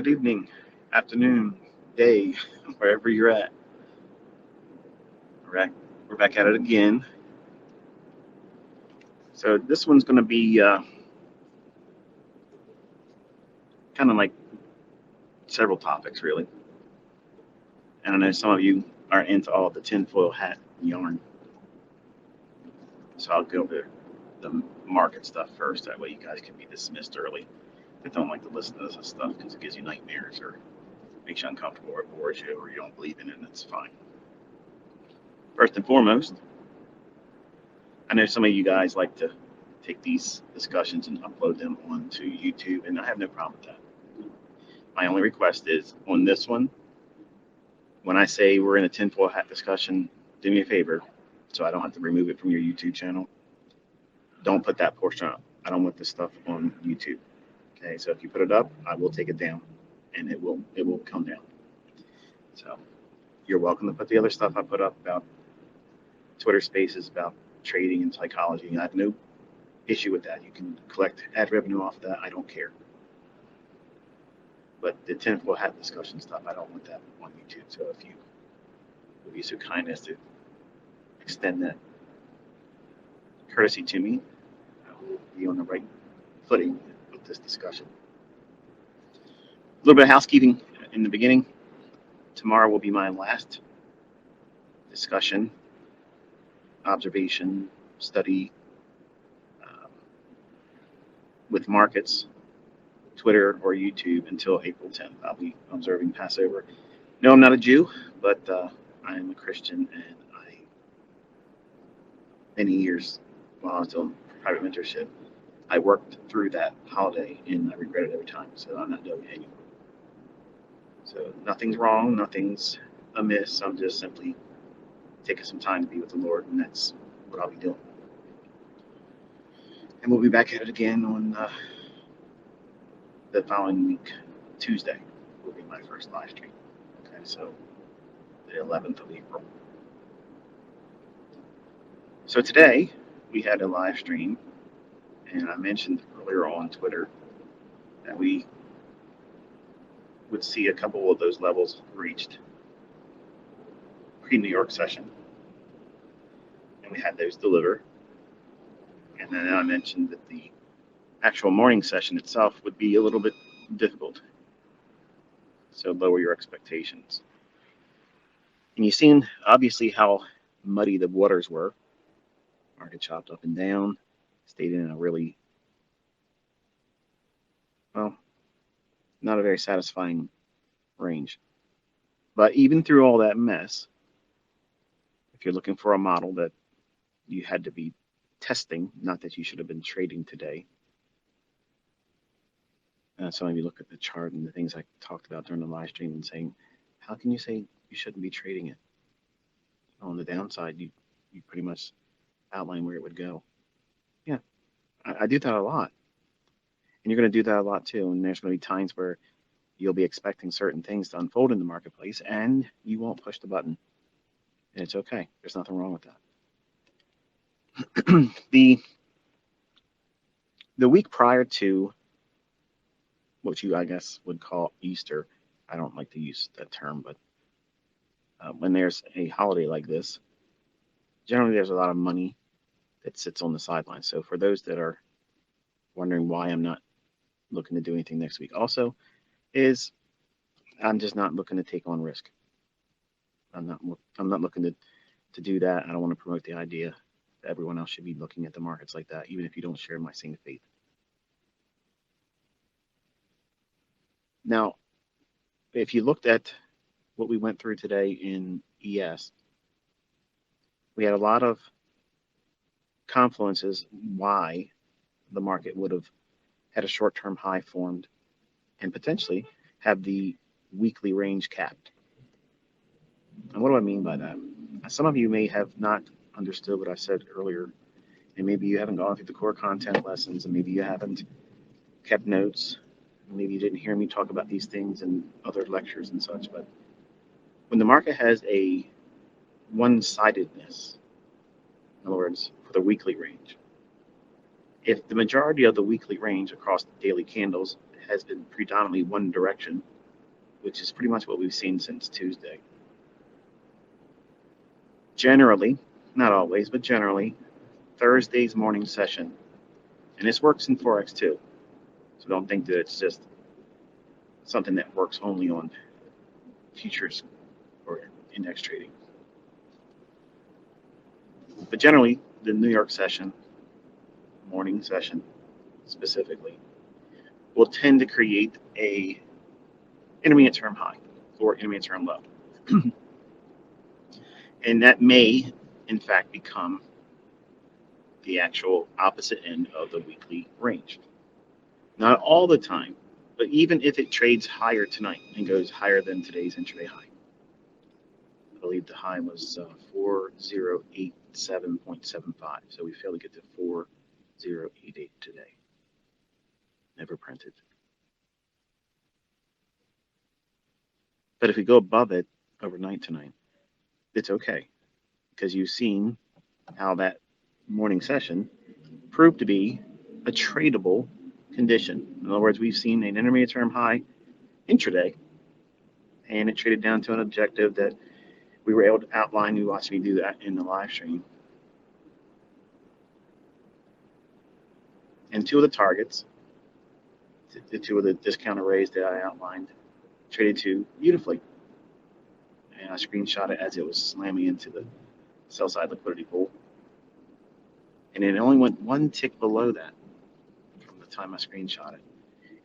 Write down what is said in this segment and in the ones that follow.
good evening, afternoon, day, wherever you're at. All right, we're back at it again. So this one's going to be kind of like several topics, really. And I know some of you are into all the tinfoil hat yarn, so I'll go over the market stuff first. That way, you guys can be dismissed early. If you don't like to listen to this stuff because it gives you nightmares or makes you uncomfortable or bores you or you don't believe in it, and it's fine. First and foremost, I know some of you guys like to take these discussions and upload them onto YouTube, and I have no problem with that. My only request is on this one, when I say we're in a tinfoil hat discussion, do me a favor so I don't have to remove it from your YouTube channel. Don't put that portion up. I don't want this stuff on YouTube. Okay, so if you put it up, I will take it down, and it will come down. So you're welcome to put the other stuff I put up about Twitter Spaces, about trading and psychology. I have no issue with that. You can collect ad revenue off that. I don't care. But the tinfoil hat discussion stuff, I don't want that on YouTube. So if you would be so kind as to extend that courtesy to me, I will be on the right footing with this discussion. A little bit of housekeeping in the beginning. Tomorrow will be my last discussion, observation, study with markets, Twitter or YouTube until April 10th. I'll be observing Passover. No, I'm not a Jew, but I am a Christian, and many years while I was doing private mentorship, I worked through that holiday, and I regret it every time, so I'm not doing it anymore. So nothing's wrong, nothing's amiss. I'm just simply taking some time to be with the Lord, and that's what I'll be doing. And we'll be back at it again on the following week. Tuesday will be my first live stream. Okay, so the 11th of April. So today we had a live stream, and I mentioned earlier on Twitter that we would see a couple of those levels reached pre-New York session, and we had those deliver. And then I mentioned that the actual morning session itself would be a little bit difficult. So lower your expectations. And you've seen, obviously, how muddy the waters were. Market chopped up and down, stayed in a really, well, not a very satisfying range. But even through all that mess, if you're looking for a model that you had to be testing, not that you should have been trading today. Some of you look at the chart and the things I talked about during the live stream and saying, how can you say you shouldn't be trading it? On the downside, you pretty much outline where it would go. Yeah, I do that a lot. And you're going to do that a lot too. And there's going to be times where you'll be expecting certain things to unfold in the marketplace and you won't push the button. And it's okay. There's nothing wrong with that. The week prior to what you, I guess, would call Easter, I don't like to use that term, but when there's a holiday like this, generally there's a lot of money that sits on the sidelines. So for those that are wondering why I'm not looking to do anything next week, also is I'm just not looking to take on risk. I'm not looking to do that. I don't want to promote the idea that everyone else should be looking at the markets like that, even if you don't share my same faith. Now, if you looked at what we went through today in ES, we had a lot of confluences why the market would have had a short-term high formed and potentially have the weekly range capped. And what do I mean by that? Some of you may have not understood what I said earlier, and maybe you haven't gone through the core content lessons, and maybe you haven't kept notes. Maybe you didn't hear me talk about these things in other lectures and such, but when the market has a one-sidedness, in other words, for the weekly range, if the majority of the weekly range across the daily candles has been predominantly one direction, which is pretty much what we've seen since Tuesday. Generally, not always, but generally, Thursday's morning session, and this works in Forex too. So don't think that it's just something that works only on futures or index trading. But generally, the New York session, morning session specifically, will tend to create a intermediate term high or intermediate term low. And that may, in fact, become the actual opposite end of the weekly range. Not all the time, but even if it trades higher tonight and goes higher than today's intraday high. I believe the high was 4087.75, so we failed to get to 4088 today. Never printed. But if we go above it overnight tonight, it's okay, because you've seen how that morning session proved to be a tradable condition. In other words, we've seen an intermediate term high intraday, and it traded down to an objective that we were able to outline. You watched me do that in the live stream. And two of the targets, the two of the discount arrays that I outlined, traded to beautifully. And I screenshot it as it was slamming into the sell side liquidity pool. And it only went one tick below that from the time I screenshot it.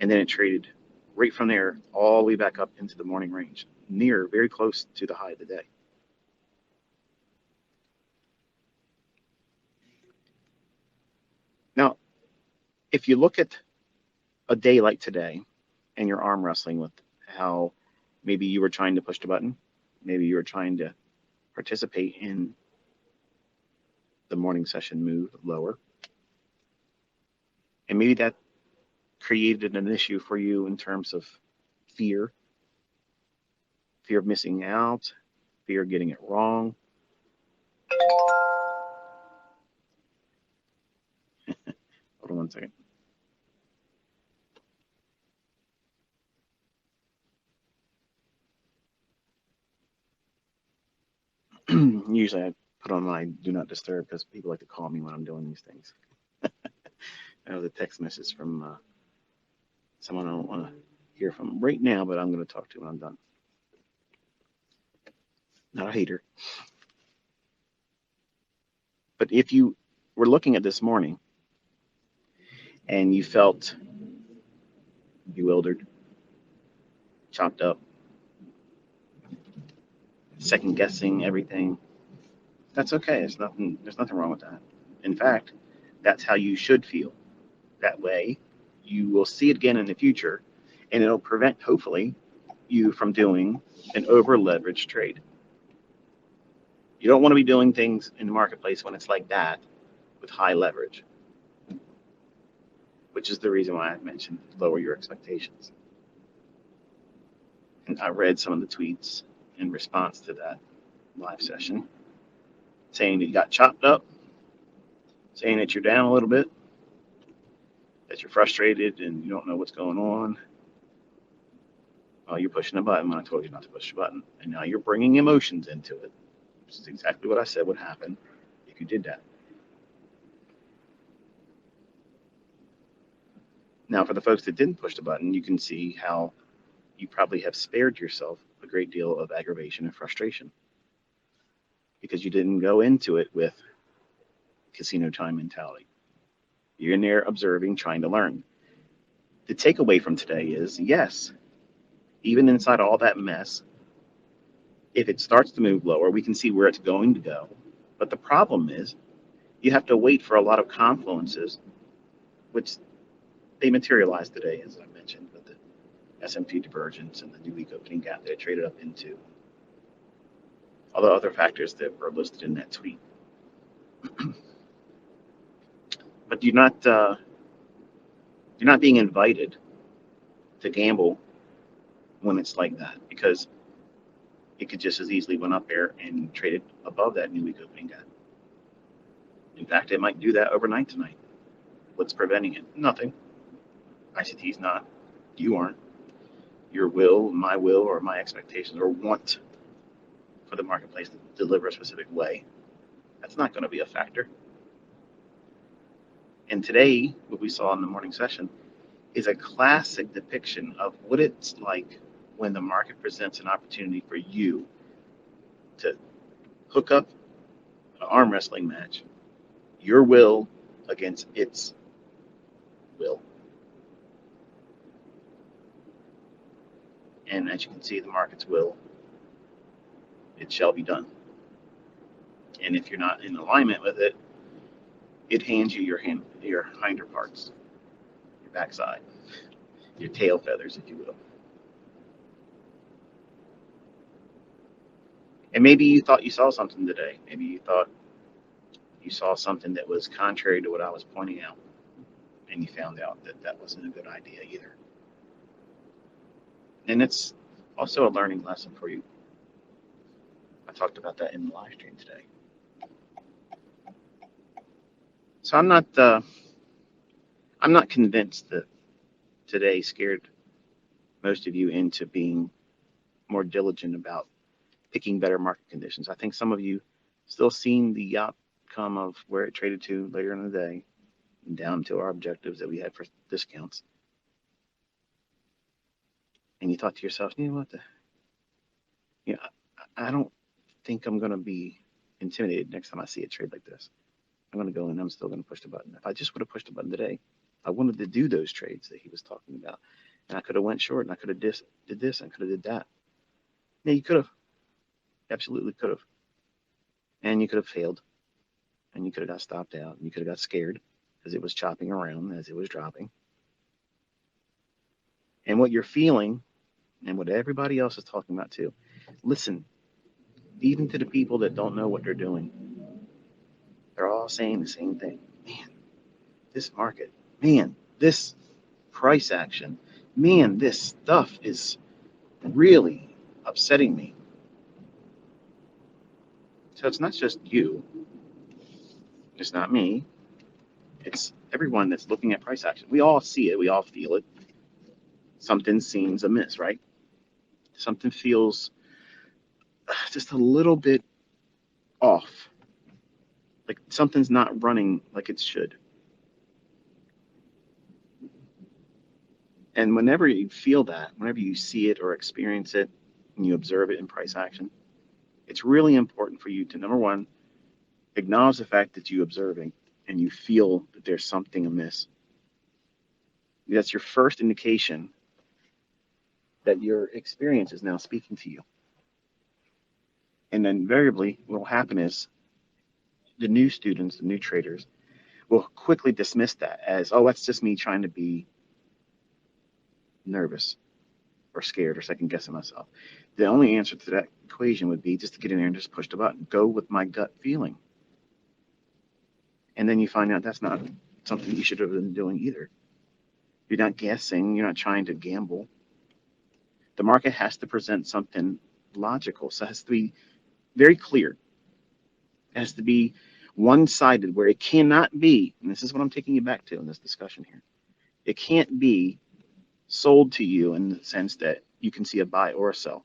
And then it traded right from there all the way back up into the morning range, very close to the high of the day. Now, if you look at a day like today and you're arm wrestling with how maybe you were trying to push the button, maybe you were trying to participate in the morning session move lower, and maybe that created an issue for you in terms of fear of missing out, fear of getting it wrong. Hold on one second. Usually I put on my do not disturb because people like to call me when I'm doing these things. That was a text message from someone I don't want to hear from right now, but I'm going to talk to when I'm done. Not a hater. But if you were looking at this morning and you felt bewildered, chopped up, second guessing everything, that's okay. There's nothing wrong with that. In fact, that's how you should feel. That way, you will see it again in the future, and it'll prevent, hopefully, you from doing an over-leveraged trade. You don't want to be doing things in the marketplace when it's like that with high leverage, which is the reason why I mentioned lower your expectations. And I read some of the tweets in response to that live session, saying that you got chopped up, saying that you're down a little bit, that you're frustrated and you don't know what's going on. Well, you're pushing a button when I told you not to push the button. And now you're bringing emotions into it, which is exactly what I said would happen if you did that. Now, for the folks that didn't push the button, you can see how you probably have spared yourself a great deal of aggravation and frustration because you didn't go into it with casino time mentality. You're in there observing, trying to learn. The takeaway from today is, yes, even inside all that mess, if it starts to move lower, we can see where it's going to go. But the problem is you have to wait for a lot of confluences, which they materialized today, as I mentioned, with the S&P divergence and the new week opening gap that it traded up into. All the other factors that were listed in that tweet. But you're not being invited to gamble when it's like that, because it could just as easily went up there and traded above that new week opening gap. In fact, it might do that overnight tonight. What's preventing it? Nothing. ICT's not. You aren't. your will, my will, or my expectations or want for the marketplace to deliver a specific way. That's not going to be a factor. And today, what we saw in the morning session is a classic depiction of what it's like when the market presents an opportunity for you to hook up an arm wrestling match, your will against its will. And as you can see, the market's will, it shall be done. And if you're not in alignment with it, it hands you your hinder parts, your backside, your tail feathers, if you will. And maybe you thought you saw something today. Maybe you thought you saw something that was contrary to what I was pointing out, and you found out that that wasn't a good idea either. And it's also a learning lesson for you. I talked about that in the live stream today. So I'm not convinced that today scared most of you into being more diligent about picking better market conditions. I think some of you still seen the outcome of where it traded to later in the day and down to our objectives that we had for discounts. And you thought to yourself, I don't think I'm going to be intimidated next time I see a trade like this. I'm going to go and I'm still going to push the button. If I just would have pushed the button today, I wanted to do those trades that he was talking about. And I could have went short and I could have did this and could have did that. Yeah, you could have. Absolutely could have. And you could have failed. And you could have got stopped out. And you could have got scared because it was chopping around as it was dropping. And what you're feeling and what everybody else is talking about too, listen, even to the people that don't know what they're doing, they're all saying the same thing. Man, this market, man, this price action, man, this stuff is really upsetting me. So it's not just you, it's not me, it's everyone that's looking at price action. We all see it, we all feel it. Something seems amiss, right? Something feels just a little bit off. Like something's not running like it should. And whenever you feel that, whenever you see it or experience it, and you observe it in price action, it's really important for you to, number one, acknowledge the fact that you're observing and you feel that there's something amiss. That's your first indication that your experience is now speaking to you. And then invariably, what will happen is the new students, the new traders, will quickly dismiss that as, oh, that's just me trying to be nervous or scared or second guessing myself. The only answer to that equation would be just to get in there and just push the button. Go with my gut feeling. And then you find out that's not something you should have been doing either. You're not guessing. You're not trying to gamble. The market has to present something logical. So it has to be very clear. It has to be one-sided where it cannot be, and this is what I'm taking you back to in this discussion here. It can't be sold to you in the sense that you can see a buy or a sell.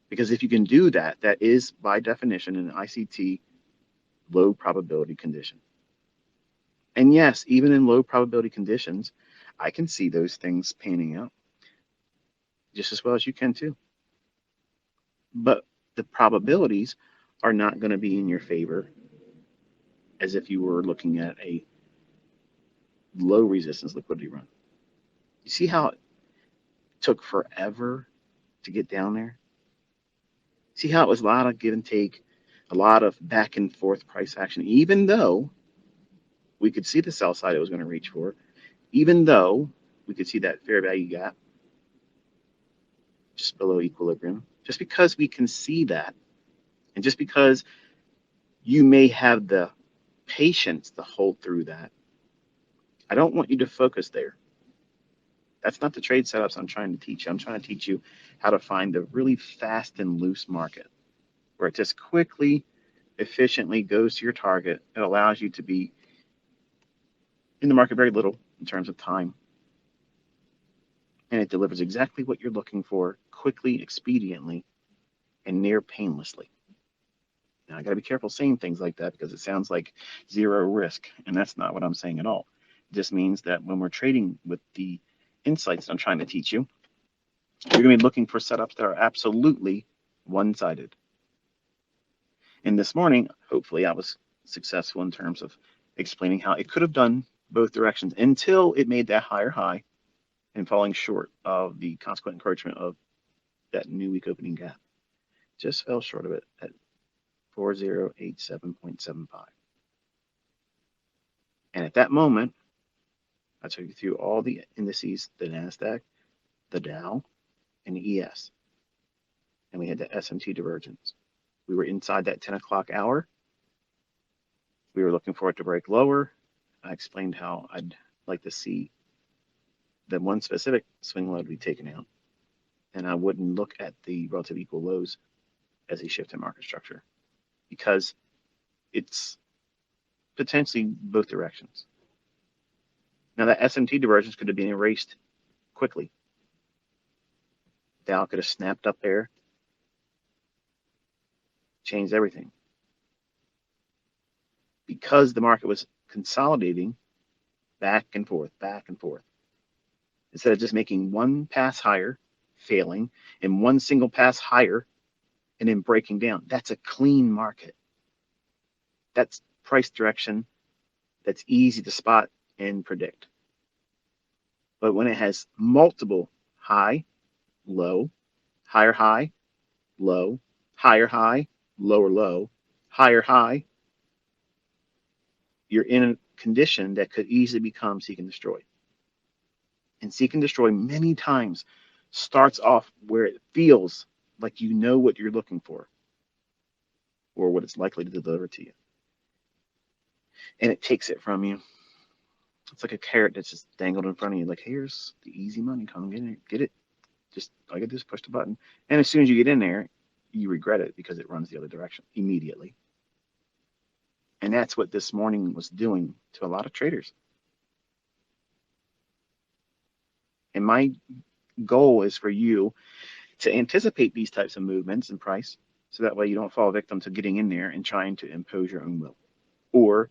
Because if you can do that, that is by definition an ICT low probability condition. And yes, even in low probability conditions, I can see those things panning out just as well as you can too. But the probabilities are not going to be in your favor as if you were looking at a low resistance liquidity run. You see how it took forever to get down there? See how it was a lot of give and take, a lot of back and forth price action, even though we could see the sell side it was going to reach for, even though we could see that fair value gap just below equilibrium. Just because we can see that, and just because you may have the patience to hold through that, I don't want you to focus there. That's not the trade setups I'm trying to teach you. I'm trying to teach you how to find a really fast and loose market where it just quickly, efficiently goes to your target. It allows you to be in the market very little in terms of time. and it delivers exactly what you're looking for, quickly, expediently, and near painlessly. Now, I got to be careful saying things like that because it sounds like zero risk, and that's not what I'm saying at all. It just means that when we're trading with the insights that I'm trying to teach you, you're going to be looking for setups that are absolutely one-sided. And this morning, hopefully, I was successful in terms of explaining how it could have done both directions until it made that higher high and falling short of the consequent encroachment of that new week opening gap. Just fell short of it at 4087.75. And at that moment, I took you through all the indices, the NASDAQ, the Dow, and the ES. And we had the SMT divergence. We were inside that 10 o'clock hour. We were looking for it to break lower. I explained how I'd like to see the one specific swing low to be taken out. And I wouldn't look at the relative equal lows as a shift in market structure because it's potentially both directions. Now that SMT divergence could have been erased quickly. Dow could have snapped up there, changed everything. Because the market was consolidating back and forth, instead of just making one pass higher, failing, and one single pass higher, and then breaking down. That's a clean market. That's price direction that's easy to spot and predict. But when it has multiple high, low, higher, low, higher high, lower low, higher high, you're in a condition that could easily become seek and destroy. And seek and destroy many times starts off where it feels like you know what you're looking for or what it's likely to deliver to you. And it takes it from you. It's like a carrot that's just dangled in front of you, like, here's the easy money, come get it. Just all you gotta do is push the button. And as soon as you get in there, you regret it because it runs the other direction immediately. And that's what this morning was doing to a lot of traders. And my goal is for you to anticipate these types of movements in price so that way you don't fall victim to getting in there and trying to impose your own will or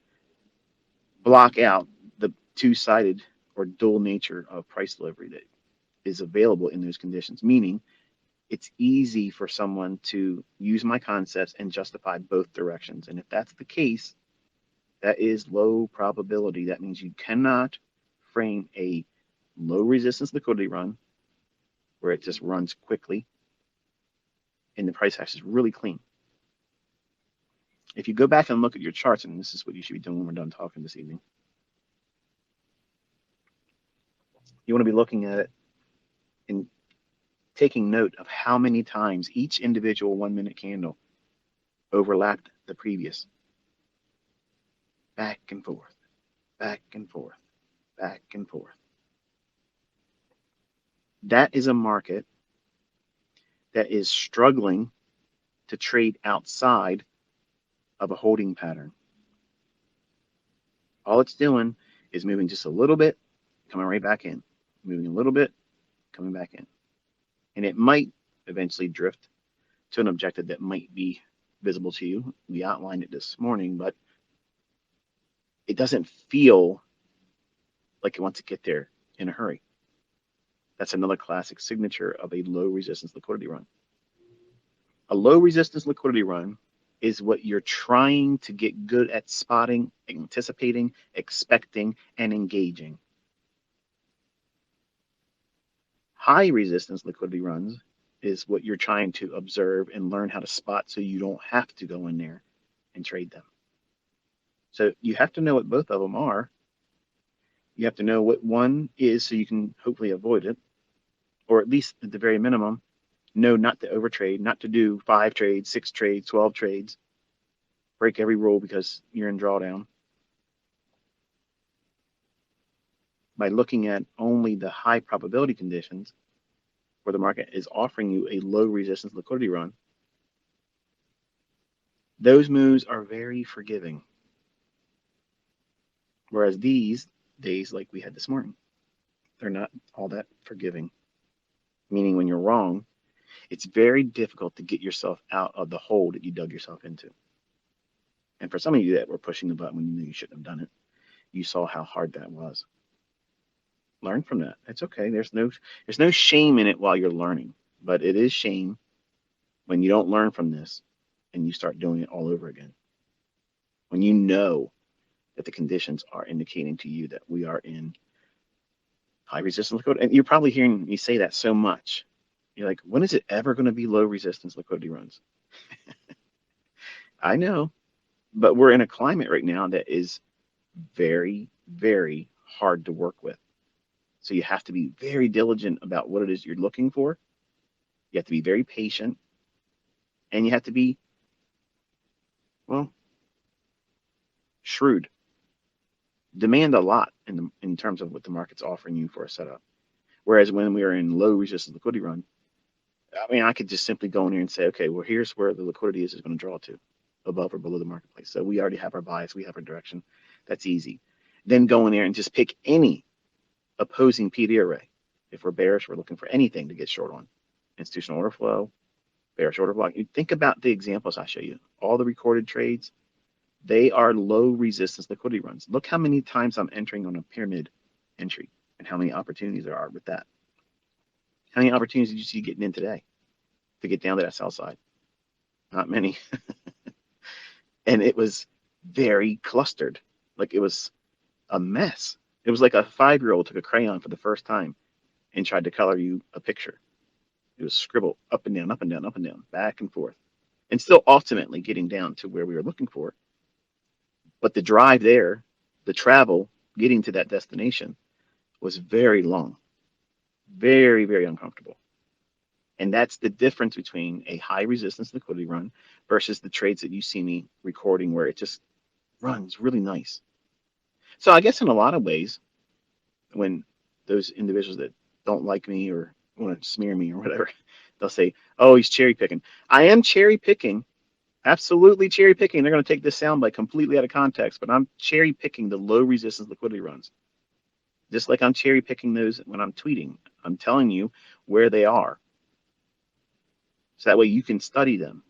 block out the two-sided or dual nature of price delivery that is available in those conditions, meaning it's easy for someone to use my concepts and justify both directions. And if that's the case, that is low probability. That means you cannot frame a low resistance liquidity run where it just runs quickly and the price action is really clean. If you go back and look at your charts, and this is what you should be doing when we're done talking this evening, you want to be looking at it and taking note of how many times each individual 1 minute candle overlapped the previous. Back and forth, back and forth, back and forth. That is a market that is struggling to trade outside of a holding pattern. All it's doing is moving just a little bit, coming right back in, moving a little bit, coming back in. And it might eventually drift to an objective that might be visible to you. We outlined it this morning, but it doesn't feel like it wants to get there in a hurry. That's another classic signature of a low resistance liquidity run. A low resistance liquidity run is what you're trying to get good at spotting, anticipating, expecting, and engaging. High resistance liquidity runs is what you're trying to observe and learn how to spot so you don't have to go in there and trade them. So you have to know what both of them are. You have to know what one is so you can hopefully avoid it, or at least at the very minimum, know not to overtrade, not to do 5 trades, 6 trades, 12 trades, break every rule because you're in drawdown. By looking at only the high probability conditions where the market is offering you a low resistance liquidity run, those moves are very forgiving. Whereas these days, like we had this morning, they're not all that forgiving. meaning when you're wrong, it's very difficult to get yourself out of the hole that you dug yourself into. And for some of you that were pushing the button when you knew you shouldn't have done it, you saw how hard that was. Learn from that. It's okay. There's no shame in it while you're learning, but it is shame when you don't learn from this and you start doing it all over again. When you know that the conditions are indicating to you that we are in high resistance liquidity. And you're probably hearing me say that so much. You're like, when is it ever going to be low resistance liquidity runs? I know, but we're in a climate right now that is very, very hard to work with. So you have to be very diligent about what it is you're looking for. You have to be very patient, and you have to be, well, shrewd. Demand a lot in terms of what the market's offering you for a setup. Whereas when we are in low resistance liquidity run, I mean, I could just simply go in here and say, okay, well, here's where the liquidity is going to draw to, above or below the marketplace. So we already have our bias, we have our direction. That's easy. Then go in there and just pick any opposing PD array. If we're bearish, we're looking for anything to get short on. Institutional order flow, bearish order block. You think about the examples I show you. All the recorded trades, they are low resistance liquidity runs. Look how many times I'm entering on a pyramid entry and how many opportunities there are with that. How many opportunities did you see getting in today to get down to that sell side? Not many. And it was very clustered. Like it was a mess. It was like a 5-year-old took a crayon for the first time and tried to color you a picture. It was scribbled up and down, up and down, up and down, back and forth, and still ultimately getting down to where we were looking for. But the drive there, the travel, getting to that destination was very long, very, very uncomfortable. And that's the difference between a high resistance liquidity run versus the trades that you see me recording where it just runs really nice. So I guess in a lot of ways, when those individuals that don't like me or want to smear me or whatever, they'll say, oh, he's cherry picking. I am cherry picking, absolutely cherry picking. They're going to take this soundbite completely out of context, but I'm cherry picking the low resistance liquidity runs. Just like I'm cherry picking those when I'm tweeting. I'm telling you where they are. So that way you can study them.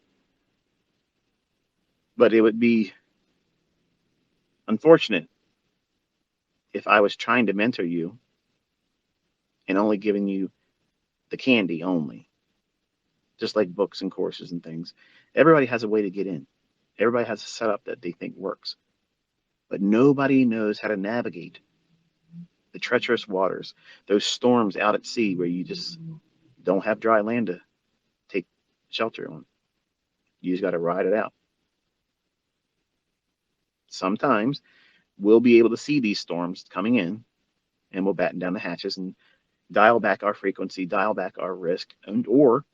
But it would be unfortunate if I was trying to mentor you and only giving you the candy only. Just like books and courses and things. Everybody has a way to get in. Everybody has a setup that they think works. But nobody knows how to navigate the treacherous waters, those storms out at sea where you just don't have dry land to take shelter on. You just got to ride it out. Sometimes we'll be able to see these storms coming in and we'll batten down the hatches and dial back our frequency, dial back our risk, or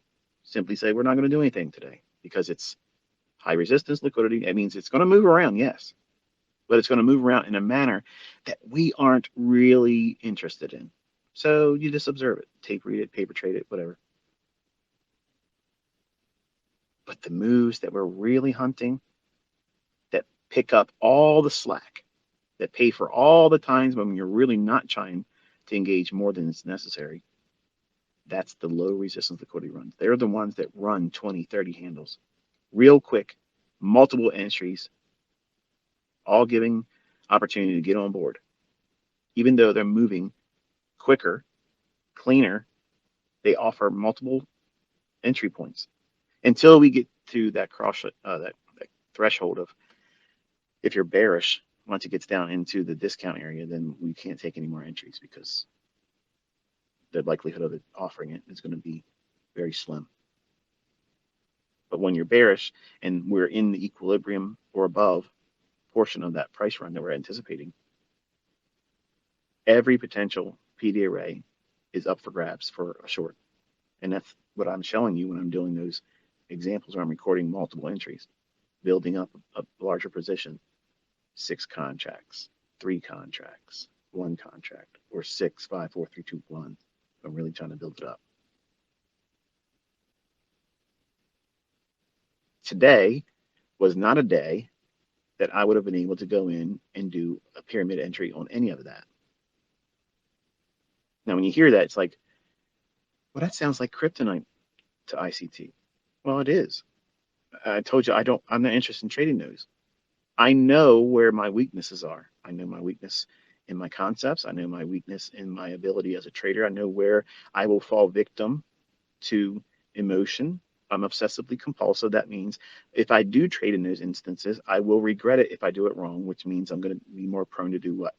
simply say we're not going to do anything today because it's high resistance liquidity. It means it's going to move around, yes, but it's going to move around in a manner that we aren't really interested in. So you just observe it, tape read it, paper trade it, whatever. But the moves that we're really hunting, that pick up all the slack, that pay for all the times when you're really not trying to engage more than is necessary, that's the low resistance liquidity runs. They're the ones that run 20, 30 handles real quick, multiple entries, all giving opportunity to get on board. Even though they're moving quicker, cleaner, they offer multiple entry points until we get to that that threshold of, if you're bearish, once it gets down into the discount area, then we can't take any more entries because the likelihood of it offering it is going to be very slim. But when you're bearish and we're in the equilibrium or above portion of that price run that we're anticipating, every potential PD array is up for grabs for a short. And that's what I'm showing you when I'm doing those examples where I'm recording multiple entries, building up a larger position, 6 contracts, 3 contracts, 1 contract, or 6, 5, 4, 3, 2, 1. I'm really trying to build it up. Today was not a day that I would have been able to go in and do a pyramid entry on any of that. Now, when you hear that, it's like, Well, that sounds like kryptonite to ICT. Well, it is. I told you I'm not interested in trading those. I know where my weaknesses are. I know my weakness in my concepts. I know my weakness in my ability as a trader. I know where I will fall victim to emotion. I'm obsessively compulsive. That means if I do trade in those instances, I will regret it if I do it wrong, which means I'm going to be more prone to do what?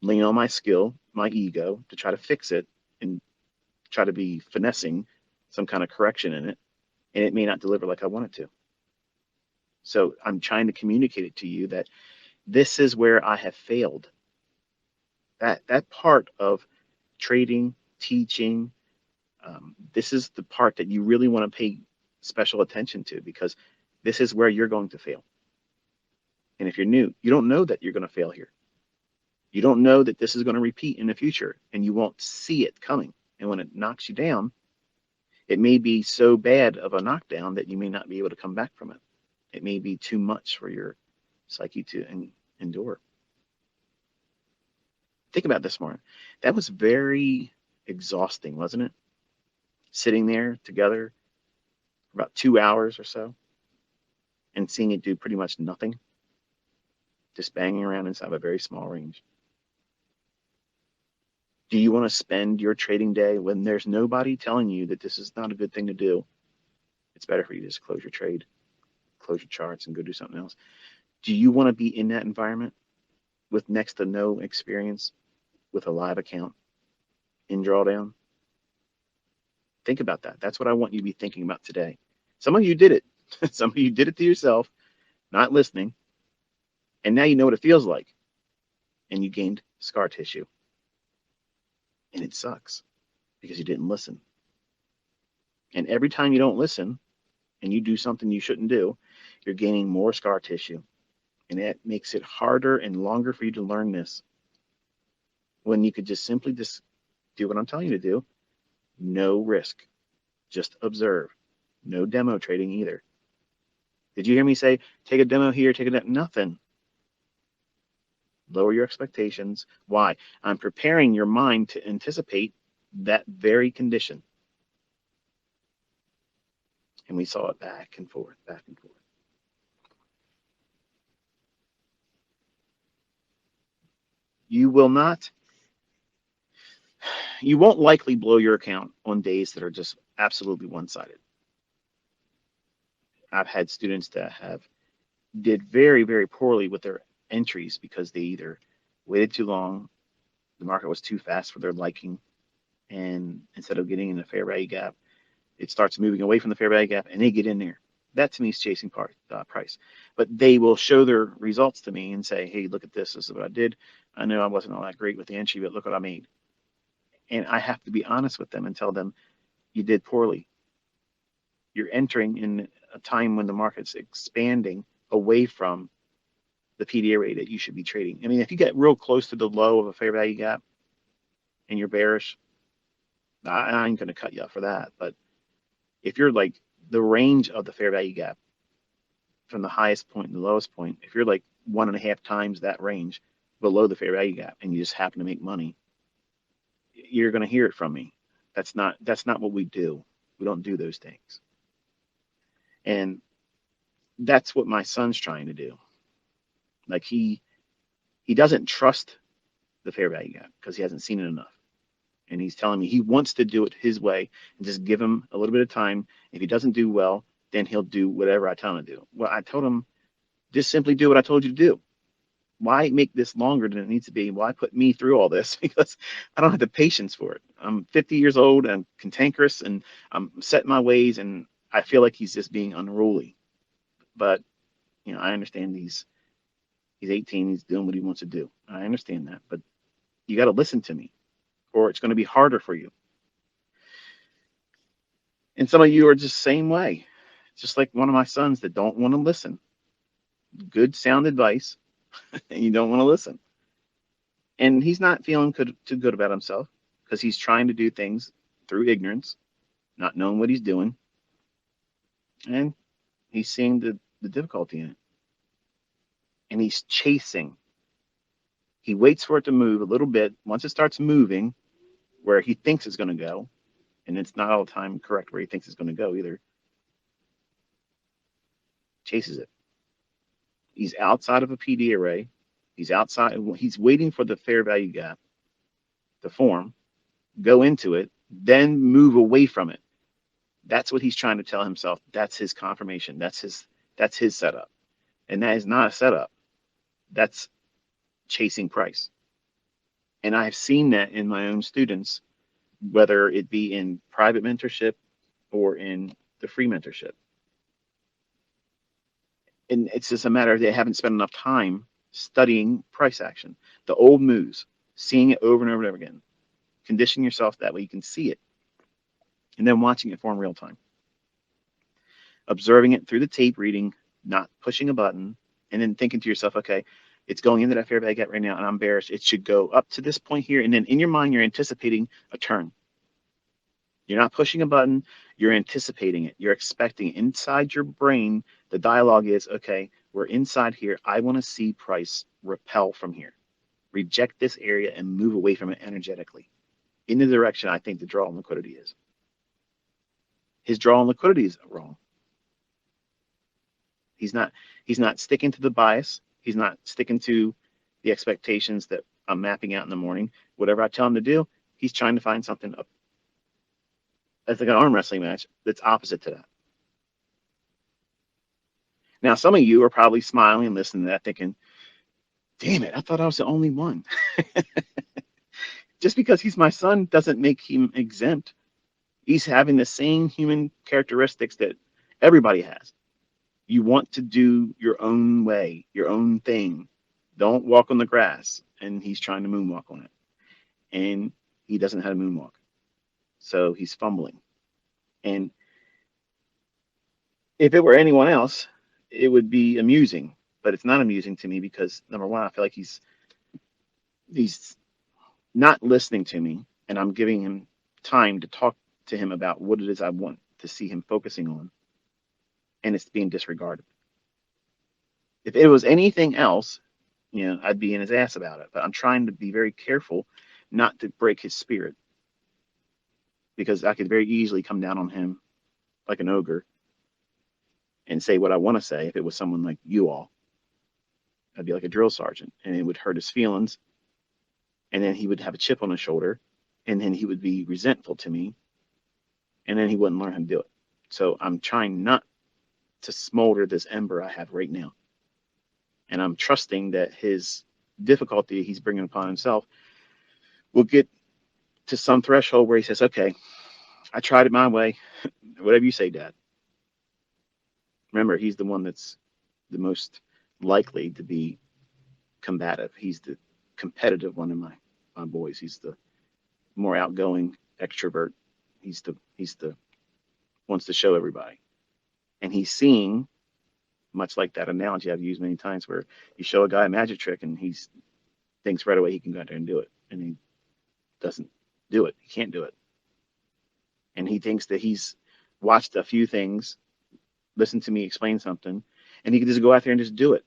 Lean on my skill, my ego to try to fix it and try to be finessing some kind of correction in it. And it may not deliver like I want it to. So I'm trying to communicate it to you that this is where I have failed. That part of trading, teaching, this is the part that you really want to pay special attention to because this is where you're going to fail. And if you're new, you don't know that you're going to fail here. You don't know that this is going to repeat in the future and you won't see it coming. And when it knocks you down, it may be so bad of a knockdown that you may not be able to come back from it. It may be too much for your psyche to endure. Think about this, Martin. That was very exhausting, wasn't it? Sitting there together for about 2 hours or so and seeing it do pretty much nothing, just banging around inside a very small range. Do you want to spend your trading day when there's nobody telling you that this is not a good thing to do? It's better for you to just close your trade, close your charts, and go do something else. Do you want to be in that environment with next to no experience with a live account in drawdown? Think about that. That's what I want you to be thinking about today. Some of you did it. Some of you did it to yourself, not listening. And now you know what it feels like. And you gained scar tissue. And it sucks because you didn't listen. And every time you don't listen and you do something you shouldn't do, you're gaining more scar tissue. And that makes it harder and longer for you to learn this. When you could just simply just do what I'm telling you to do. No risk. Just observe. No demo trading either. Did you hear me say, take a demo here, take a demo? Nothing. Lower your expectations. Why? I'm preparing your mind to anticipate that very condition. And we saw it back and forth, back and forth. You won't likely blow your account on days that are just absolutely one-sided. I've had students that have did very, very poorly with their entries because they either waited too long, the market was too fast for their liking, and instead of getting in the fair value gap, it starts moving away from the fair value gap and they get in there. That to me is chasing price. But they will show their results to me and say, hey, look at this. This is what I did. I know I wasn't all that great with the entry, but look what I made. And I have to be honest with them and tell them, you did poorly. You're entering in a time when the market's expanding away from the PDA rate that you should be trading. I mean, if you get real close to the low of a fair value gap and you're bearish, I ain't going to cut you off for that. But if you're like the range of the fair value gap from the highest point and the lowest point, if you're like 1.5 times that range below the fair value gap and you just happen to make money, you're going to hear it from me. That's not what we do. We don't do those things. And that's what my son's trying to do. Like he doesn't trust the fair value gap because he hasn't seen it enough. And he's telling me he wants to do it his way and just give him a little bit of time. If he doesn't do well, then he'll do whatever I tell him to do. Well, I told him, just simply do what I told you to do. Why make this longer than it needs to be? Why put me through all this? Because I don't have the patience for it. I'm 50 years old and cantankerous and I'm set in my ways and I feel like he's just being unruly. But, you know, I understand he's 18, he's doing what he wants to do. I understand that, but you got to listen to me or it's going to be harder for you. And some of you are just the same way. Just like one of my sons that don't want to listen. Good sound advice, and you don't want to listen. And he's not feeling too good about himself because he's trying to do things through ignorance, not knowing what he's doing. And he's seeing the difficulty in it. And he's chasing. He waits for it to move a little bit. Once it starts moving, where he thinks it's going to go, and it's not all the time correct where he thinks it's going to go either, chases it. He's outside of a PD array. He's outside. He's waiting for the fair value gap to form, go into it, then move away from it. That's what he's trying to tell himself. That's his confirmation. That's his setup. And that is not a setup. That's chasing price. And I've seen that in my own students, whether it be in private mentorship or in the free mentorship. And it's just a matter of they haven't spent enough time studying price action, the old moves, seeing it over and over and over again, conditioning yourself that way you can see it, and then watching it form real time, observing it through the tape reading, not pushing a button, and then thinking to yourself, okay, it's going into that fair value gap right now, and I'm bearish. It should go up to this point here, and then in your mind, you're anticipating a turn. You're not pushing a button. You're anticipating it. You're expecting it. Inside your brain, the dialogue is, okay, we're inside here. I want to see price repel from here, reject this area, and move away from it energetically in the direction I think the draw on liquidity is. His draw on liquidity is wrong. He's not sticking to the bias. He's not sticking to the expectations that I'm mapping out in the morning. Whatever I tell him to do, he's trying to find something up. It's like an arm wrestling match that's opposite to that. Now, some of you are probably smiling and listening to that thinking, damn it, I thought I was the only one. Just because he's my son doesn't make him exempt. He's having the same human characteristics that everybody has. You want to do your own way, your own thing. Don't walk on the grass. And he's trying to moonwalk on it. And he doesn't know how to moonwalk. So he's fumbling. And if it were anyone else, it would be amusing. But it's not amusing to me because, number one, I feel like he's not listening to me. And I'm giving him time to talk to him about what it is I want to see him focusing on. And it's being disregarded. If it was anything else, I'd be in his ass about it. But I'm trying to be very careful not to break his spirit, because I could very easily come down on him like an ogre and say what I want to say. If it was someone like you all, I'd be like a drill sergeant, and it would hurt his feelings. And then he would have a chip on his shoulder, and then he would be resentful to me, and then he wouldn't learn how to do it. So I'm trying not to smolder this ember I have right now. And I'm trusting that his difficulty he's bringing upon himself will get to some threshold where he says, okay, I tried it my way. Whatever you say, Dad. Remember, he's the one that's the most likely to be combative. He's the competitive one in my boys. He's the more outgoing extrovert. He's the wants to show everybody. And he's seeing, much like that analogy I've used many times, where you show a guy a magic trick and he thinks right away he can go out there and do it. And he doesn't do it. He can't do it. And he thinks that he's watched a few things, listened to me explain something, and he can just go out there and just do it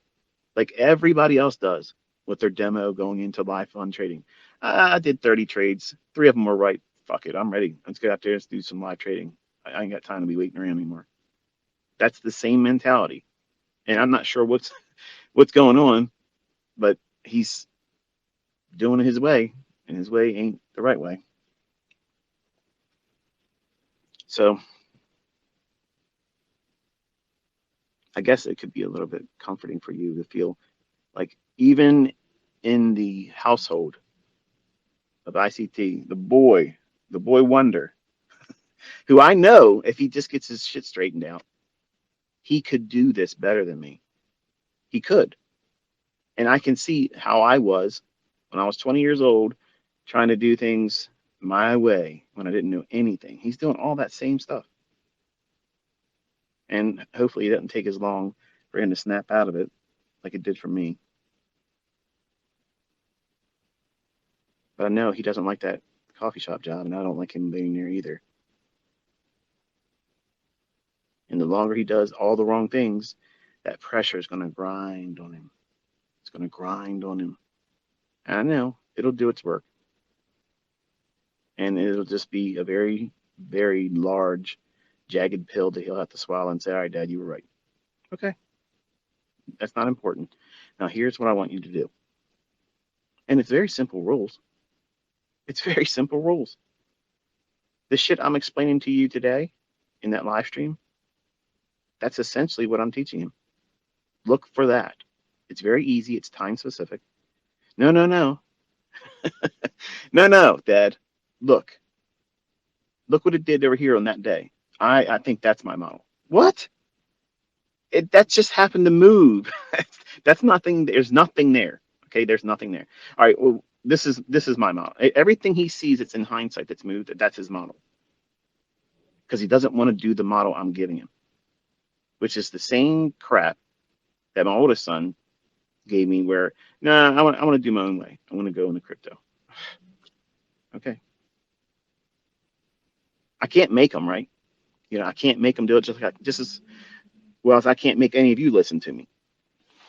like everybody else does with their demo going into live fund trading. I did 30 trades. 3 of them were right. Fuck it. I'm ready. Let's get out there. Let's do some live trading. I ain't got time to be waiting around anymore. That's the same mentality. And I'm not sure what's going on, but he's doing it his way, and his way ain't the right way. So I guess it could be a little bit comforting for you to feel like even in the household of ICT, the boy wonder, who I know if he just gets his shit straightened out, he could do this better than me. He could. And I can see how I was when I was 20 years old, trying to do things my way when I didn't know anything. He's doing all that same stuff. And hopefully it doesn't take as long for him to snap out of it like it did for me. But I know he doesn't like that coffee shop job, and I don't like him being there either. And the longer he does all the wrong things, that pressure is going to grind on him. It's going to grind on him. And I know it'll do its work. And it'll just be a very, very large, jagged pill that he'll have to swallow and say, all right, Dad, you were right. Okay, that's not important. Now, here's what I want you to do. And it's very simple rules. It's very simple rules. The shit I'm explaining to you today in that live stream, that's essentially what I'm teaching him. Look for that. It's very easy. It's time specific. No, no, no. No, no, Dad. Look. Look what it did over here on that day. I think that's my model. What? That just happened to move. That's nothing. There's nothing there. Okay, there's nothing there. All right. Well, this is my model. Everything he sees that's in hindsight that's moved. That's his model because he doesn't want to do the model I'm giving him, which is the same crap that my oldest son gave me. Where I want to do my own way. I want to go into crypto. Okay. I can't make them, right? I can't make them do it just as well as I can't make any of you listen to me.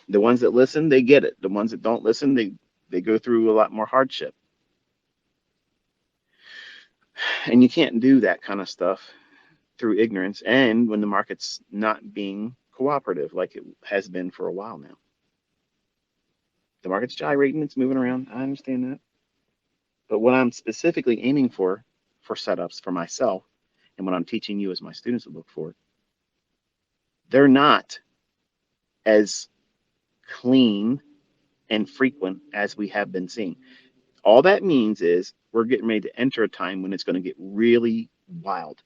The ones that listen, they get it. The ones that don't listen, they go through a lot more hardship. And you can't do that kind of stuff through ignorance and when the market's not being cooperative like it has been for a while now. The market's gyrating, it's moving around. I understand that. But what I'm specifically aiming for setups for myself, and what I'm teaching you as my students to look for, they're not as clean and frequent as we have been seeing. All that means is we're getting ready to enter a time when it's going to get really wild.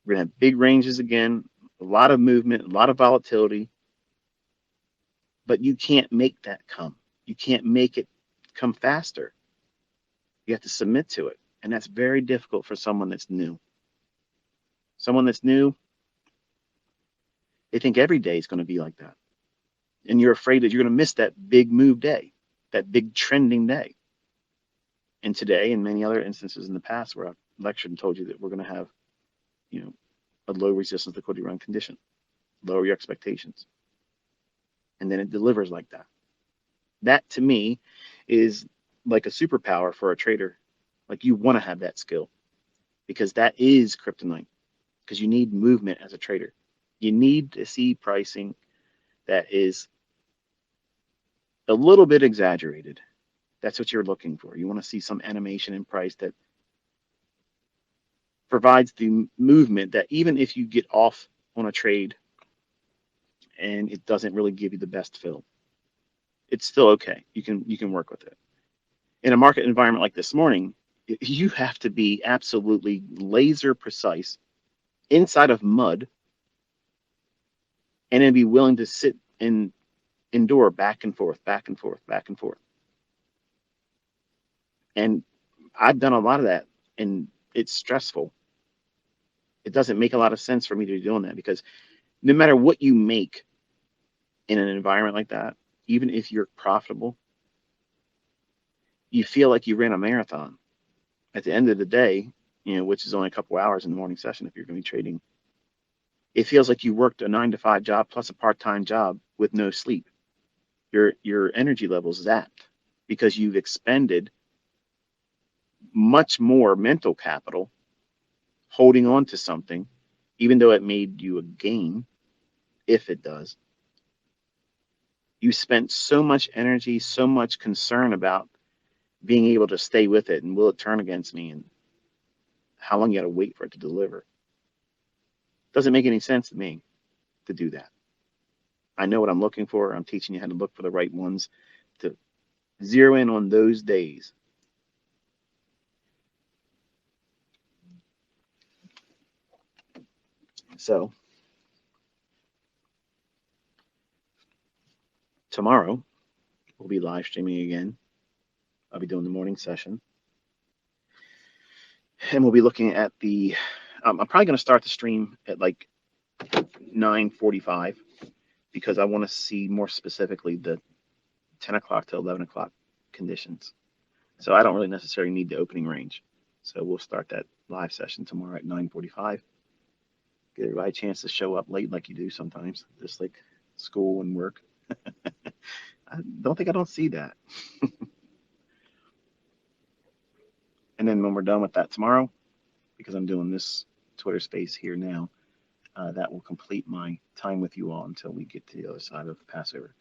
We're going to have big ranges again, a lot of movement, a lot of volatility, but you can't make that come. You can't make it come faster. You have to submit to it. And that's very difficult for someone that's new. Someone that's new, they think every day is going to be like that. And you're afraid that you're going to miss that big move day, that big trending day. And today, and many other instances in the past where I've lectured and told you that we're going to have, a low resistance liquidity run condition. Lower your expectations. And then it delivers like that. That to me is like a superpower for a trader. Like you want to have that skill because that is kryptonite. Because you need movement as a trader. You need to see pricing that is a little bit exaggerated. That's what you're looking for. You want to see some animation in price that provides the movement that even if you get off on a trade and it doesn't really give you the best fill, it's still okay. You can work with it. In a market environment like this morning, you have to be absolutely laser precise inside of mud and then be willing to sit and endure back and forth, back and forth, back and forth. And I've done a lot of that, and it's stressful. It doesn't make a lot of sense for me to be doing that because no matter what you make in an environment like that, even if you're profitable, you feel like you ran a marathon. At the end of the day, which is only a couple hours in the morning session if you're going to be trading, it feels like you worked a 9-to-5 job plus a part-time job with no sleep. Your energy level's zapped because you've expended much more mental capital holding on to something, even though it made you a gain, if it does. You spent so much energy, so much concern about being able to stay with it and will it turn against me and how long you got to wait for it to deliver. Doesn't make any sense to me to do that. I know what I'm looking for. I'm teaching you how to look for the right ones to zero in on those days. So tomorrow we'll be live streaming again. I'll be doing the morning session. And we'll be looking at I'm probably going to start the stream at like 9:45 because I want to see more specifically the 10 o'clock to 11 o'clock conditions. So I don't really necessarily need the opening range. So we'll start that live session tomorrow at 9:45. Get everybody a chance to show up late like you do sometimes, just like school and work. I don't see that. And then when we're done with that tomorrow, because I'm doing this Twitter space here now, that will complete my time with you all until we get to the other side of Passover.